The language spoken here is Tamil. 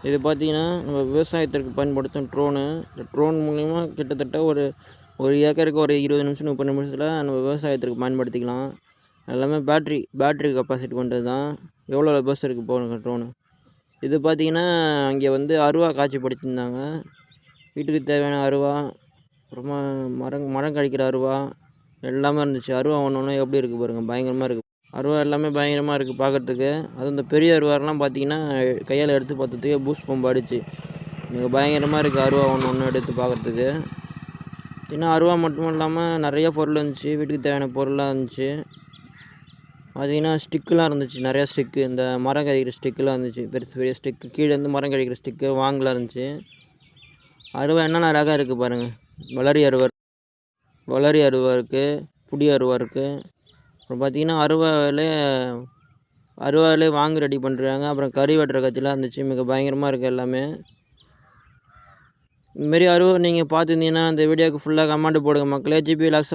இது பார்த்தீங்கன்னா, நம்ம விவசாயத்திற்கு பயன்படுத்தும் ட்ரோனு. இந்த ட்ரோன் மூலியமா கிட்டத்தட்ட ஒரு ஒரு ஏக்கருக்கு ஒரு 20 நிமிஷம், 30 நிமிஷத்துல நம்ம விவசாயத்திற்கு பயன்படுத்திக்கலாம். எல்லாமே பேட்டரி கெப்பாசிட்டி கொண்டது தான். எவ்வளோ பஸ் இருக்கு பாருங்க ட்ரோனு. இது பார்த்தீங்கன்னா, அங்கே வந்து அருவா காட்சிப்படுத்தியிருந்தாங்க. வீட்டுக்கு தேவையான அருவா, அப்புறமா மரம் கழிக்கிற அருவா எல்லாமே இருந்துச்சு. அருவா ஒண்ணு ஒண்ணு எப்படி இருக்கு பாருங்க. பயங்கரமா இருக்கு. அருவா எல்லாமே பயங்கரமா இருக்கு பார்க்கறதுக்கு. அதுவும் இந்த பெரிய அருவாலாம் பார்த்தீங்கன்னா, கையால எடுத்து பார்த்ததுக்கே பூஸ்ட் பம்ப் அடிச்சு. மிக பயங்கரமா இருக்கு அருவா ஒண்ணு ஒண்ணு எடுத்து பார்க்கறதுக்கு. இன்னும் அருவா மட்டும் இல்லாம நெறைய பொருள் இருந்துச்சு. வீட்டுக்கு தேவையான பொருள்லாம் இருந்துச்சு. பார்த்தீங்கன்னா, ஸ்டிக்குலாம் இருந்துச்சு. நெறைய ஸ்டிக்கு. இந்த மரம் கழிக்கிற ஸ்டிக்குலாம் இருந்துச்சு. பெருசு பெரிய ஸ்டிக்கு. கீழ இருந்து மரம் கழிக்கிற ஸ்டிக்கு, வாங்கலாம் இருந்துச்சு. அருவா என்னென்ன ரகம் இருக்கு பாருங்க. வளரி அருவா இருக்கு. புடி அருவா இருக்கு. அப்புறம் பார்த்தீங்கன்னா, அருவாலே வாங்கு ரெடி பண்ணுறாங்க. அப்புறம் கறி வெட்டுற கத்திலாம் இருந்துச்சு. மிக பயங்கரமாக இருக்குது எல்லாமே. இதுமாரி அருவா நீங்கள் பார்த்துருந்தீங்கன்னா, இந்த வீடியோவுக்கு ஃபுல்லாக கமெண்ட் போடுங்க மக்களே. GB vlogs